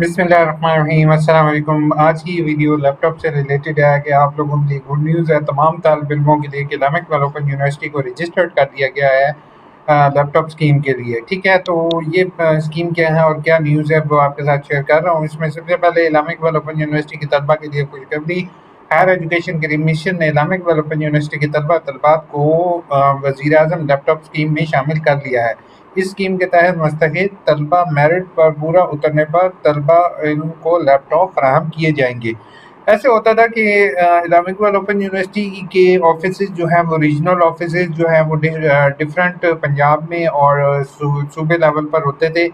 बिस्मिल्लाहिर्रहमानिर्रहीम। अस्सलाम वालेकुम। आज की ये वीडियो लेप टॉप से रिलेटेड है कि आप लोगों के लिए गुड न्यूज़ है। तमाम तालिब इल्मों के लिए कि इस्लामिक डेवलपमेंट यूनिवर्सिटी को रजिस्टर्ड कर दिया गया है लैपटॉप स्कीम के लिए। ठीक है, तो ये स्कीम क्या है और क्या न्यूज़ है वो आपके साथ शेयर कर रहा हूँ। इसमें सबसे पहले इस्लामिक डेवलपमेंट यूनिवर्सिटी के तलबा के लिए खुशखबरी। हायर एजुकेशन कमीशन ने इस्लामिक डेवलपमेंट यूनिवर्सिटी के तलबात को वज़ीर आज़म लैपटॉप स्कीम में शामिल कर लिया है। इस स्कीम के तहत मुस्तहिक तलबा मेरिट पर पूरा उतरने पर तलबा इनको लैपटॉप फराहम किए जाएंगे। ऐसे होता था कि इस्लामिक डेवलपमेंट यूनिवर्सिटी के ऑफिस जो हैं वो रीजनल ऑफिस जो हैं वो डिफरेंट पंजाब में और सूबे लेवल पर होते थे।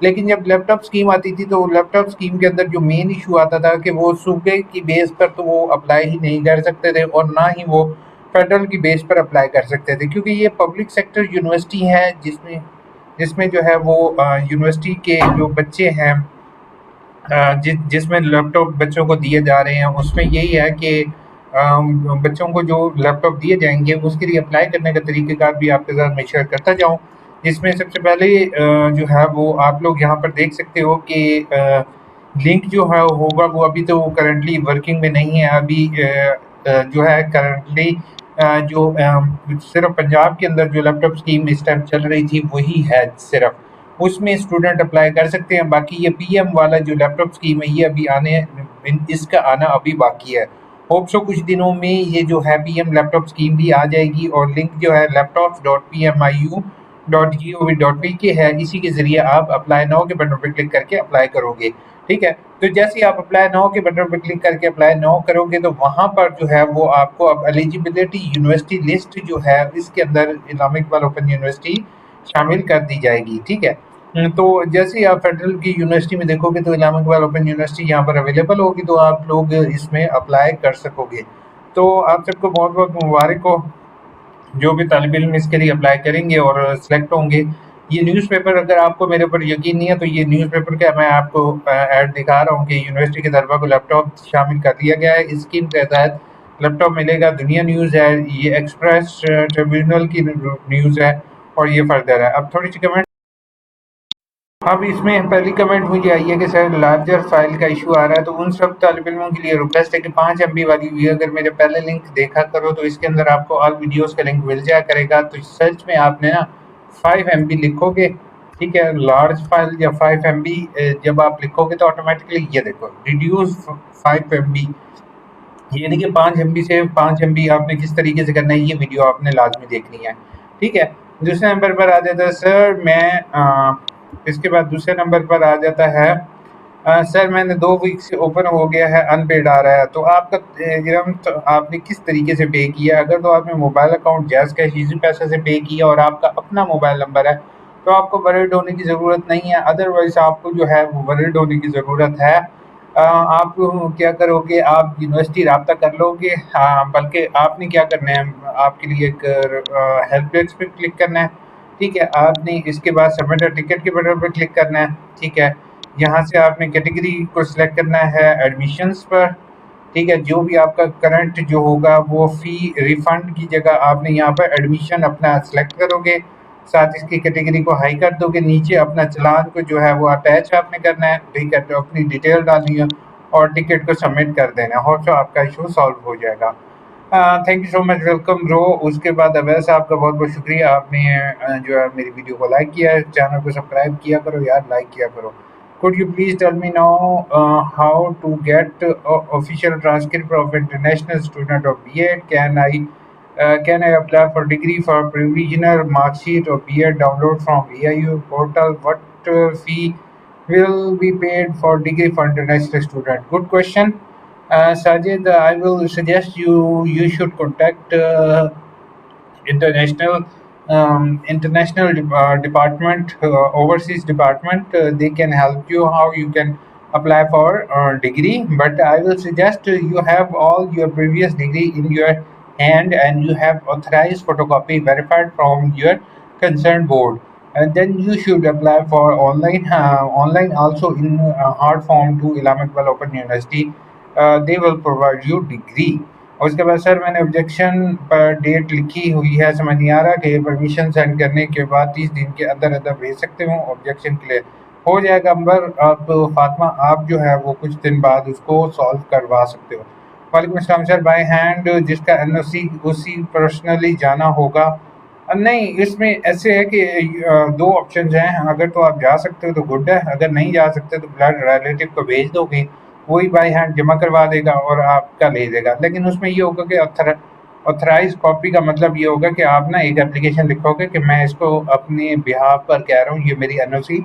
लेकिन जब लैपटॉप स्कीम आती थी तो लैपटॉप स्कीम के अंदर जो मेन इशू आता था कि वो सूबे की बेस पर तो वो अप्लाई ही नहीं कर सकते थे और ना ही वो फेडरल की बेस पर अप्लाई कर सकते थे, क्योंकि ये पब्लिक सेक्टर यूनिवर्सिटी है जिसमें जिसमें जो है वो यूनिवर्सिटी के जो बच्चे हैं जिसमें लैपटॉप बच्चों को दिए जा रहे हैं उसमें यही है कि बच्चों को जो लैपटॉप दिए जाएंगे उसके लिए अप्लाई करने का तरीक़ेकार भी आपके साथ मैं शेयर करता जाऊँ। इसमें सबसे पहले जो है वो आप लोग यहाँ पर देख सकते हो कि लिंक जो है होगा वो अभी तो करंटली वर्किंग में नहीं है। अभी जो है करंटली जो सिर्फ पंजाब के अंदर जो लैपटॉप स्कीम इस टाइम चल रही थी वही है सिर्फ, उसमें स्टूडेंट अप्लाई कर सकते हैं। बाकी ये पीएम वाला जो लैपटॉप स्कीम है ये अभी इसका आना अभी बाकी है। होप सो कुछ दिनों में ये जो है पीएम लैपटॉप स्कीम भी आ जाएगी और लिंक जो है laptops.pmiu.gov.pk है, इसी के ज़रिए आप अप्लाई नाउ के बटन पर क्लिक करके अप्लाई करोगे। ठीक है, तो जैसे ही आप अप्लाई नाउ के बटन पर क्लिक करके अप्लाई नाउ करोगे तो वहाँ पर जो है वो आपको अब एलिजिबिलिटी यूनिवर्सिटी लिस्ट जो है इसके अंदर इस्लामिक डेवलपमेंट यूनिवर्सिटी शामिल कर दी जाएगी। ठीक है, तो जैसे ही आप फेडरल की यूनिवर्सिटी में देखोगे तो इस्लामिक डेवलपमेंट यूनिवर्सिटी यहाँ पर अवेलेबल होगी, तो आप लोग इसमें अप्लाई कर सकोगे। तो आप सबको बहुत बहुत मुबारक हो जो भी तालिब इल्म इसके लिए अप्लाई करेंगे और सिलेक्ट होंगे। ये न्यूज़पेपर, अगर आपको मेरे ऊपर यकीन नहीं है तो ये न्यूज़पेपर का मैं आपको ऐड दिखा रहा हूँ कि यूनिवर्सिटी के तलबा को लैपटॉप शामिल कर दिया गया है। इस स्कीम के तहत लैपटॉप मिलेगा। दुनिया न्यूज़ है, ये एक्सप्रेस ट्रिब्यूनल की न्यूज़ है और ये फर्दर है। अब थोड़ी सी कमेंट, अब इसमें पहली कमेंट मुझे आई है कि सर लार्जर फाइल का इशू आ रहा है। तो उन सब तालिब इल्मों के लिए रिक्वेस्ट है कि 5 MB वाली वीडियो अगर मेरे पहले लिंक देखा करो तो इसके अंदर आपको ऑल वीडियोस का लिंक मिल जाया करेगा। तो सर्च में आपने ना 5 MB लिखोगे, ठीक है, लार्ज फाइल या 5 MB जब आप लिखोगे तो ऑटोमेटिकली ये देखो रिड्यूस 5 MB, यानी कि 5 MB से 5 MB आपने किस तरीके से करना है ये वीडियो आपने लाजमी देखनी है। ठीक है, दूसरे नंबर पर आ जाता है सर इसके बाद दूसरे नंबर पर आ जाता है सर मैंने 2 वीक से ओपन हो गया है, अनपेड आ रहा है। तो आपका एग्जाम तो आपने किस तरीके से पे किया? अगर तो आपने mobile account jazz cash easy पैसे से पे किया और आपका अपना मोबाइल नंबर है तो आपको वरीड होने की ज़रूरत नहीं है। अदरवाइज़ आपको जो है वो वरीड होने की ज़रूरत है। आप क्या करोगे, आप यूनिवर्सिटी रब्ता कर लोगे। बल्कि आपने क्या करना है, आपके लिए एक हेल्प डेस्क पे क्लिक करना है। ठीक है, आपने इसके बाद सबमिट टिकट के बटन पर क्लिक करना है। ठीक है, यहाँ से आपने कैटेगरी को सिलेक्ट करना है एडमिशन्स पर। ठीक है, जो भी आपका करंट जो होगा वो फ़ी रिफ़ंड की जगह आपने यहाँ पर एडमिशन अपना सेलेक्ट करोगे, साथ इसकी कैटेगरी को हाई कर दोगे। नीचे अपना चालान को जो है वो अटैच आपने करना है। ठीक है, तो अपनी डिटेल डालनी है और टिकट को सबमिट कर देना है और तो आपका इशू सॉल्व हो जाएगा। Thank you so much, welcome bro. उसके बाद अवैस साहब का बहुत बहुत शुक्रिया, आपने जो है मेरी वीडियो को लाइक किया है। चैनल को सब्सक्राइब किया करो यार, लाइक किया करो। Could you please tell me now how to get official transcript of international student of B.Ed? Can I apply for degree for provisional mark sheet of B.Ed download from AIU portal? What fee will be paid for degree for international student? Good question. Sajid, I will suggest you should contact international department, overseas department. They can help you how you can apply for degree, but I will suggest you have all your previous degree in your hand and you have authorized photocopy verified from your concerned board, and then you should apply for online also in hard form to Islamic Open University. They will provide you degree. और उसके बाद sir मैंने objection पर date लिखी हुई है, समझ नहीं आ रहा कि परमिशन सेंड करने के बाद 30 दिन के अंदर अंदर भेज सकते हूँ ऑब्जेक्शन के लिए। ہو جائے گا امبر. آپ فاطمہ آپ جو ہے وہ کچھ دن بعد اس کو سالو کروا سکتے ہو. وعلیکم السلام سر. بائی ہینڈ جس کا این او سی اسی پرسنلی جانا ہوگا؟ نہیں، اس میں ایسے ہے کہ دو آپشنز ہیں. اگر تو آپ جا سکتے ہو تو گڈ ہے، اگر نہیں جا سکتے تو بلڈ ریلیٹو کو بھیج دو گے، وہی بائی ہینڈ جمع کروا دے گا اور آپ کا لے دے گا. لیکن اس میں یہ ہوگا کہ آتھرائز کاپی کا مطلب یہ ہوگا کہ آپ نا ایک اپلیکیشن لکھو گے کہ میں اس کو اپنے بہاف پر کہہ رہا ہوں، یہ میری این او سی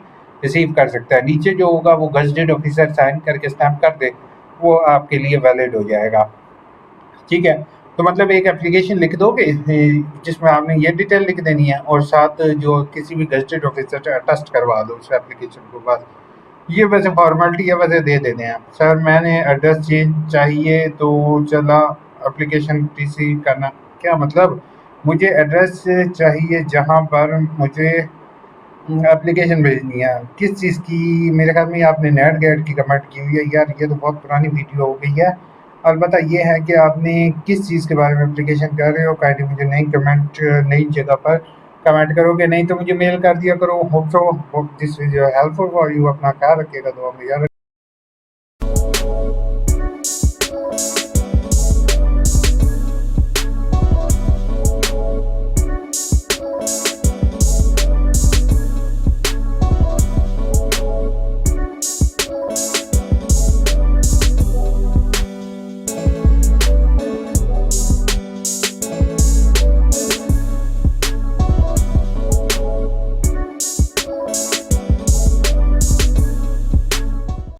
ریسیو کر سکتا ہے. نیچے جو ہوگا وہ گزٹڈ آفیسر سائن کر کے اسٹیمپ کر دے، وہ آپ کے لیے ویلڈ ہو جائے گا. ٹھیک ہے، تو مطلب ایک اپلیکیشن لکھ دو گے جس میں آپ نے یہ ڈیٹیل لکھ دینی ہے اور ساتھ جو کسی بھی گزٹڈ آفیسر سے اٹیسٹ کروا دو اس اپلیکیشن کو. بس یہ ویسے فارمیلٹی ہے، ویسے دے دیتے ہیں. سر میں نے ایڈریس چینج چاہیے تو چلا اپلیکیشن ٹی سی کرنا؟ کیا مطلب؟ مجھے ایڈریس چاہیے جہاں پر مجھے اپلیکیشن بھیجنی ہے. کس چیز کی؟ میرے خیال میں آپ نے نیٹ گیٹ کی کمنٹ کی ہوئی ہے. یار یہ تو بہت پرانی ویڈیو ہو گئی ہے. البتہ یہ ہے کہ آپ نے کس چیز کے بارے میں اپلیکیشن کر رہے ہو، کائنڈلی مجھے نئی جگہ پر کمنٹ کرو گے، نہیں تو مجھے میل کر دیا کرو. Hope so this is helpful for you. اپنا خیال رکھیے گا، دعا میں یاد رکھیے.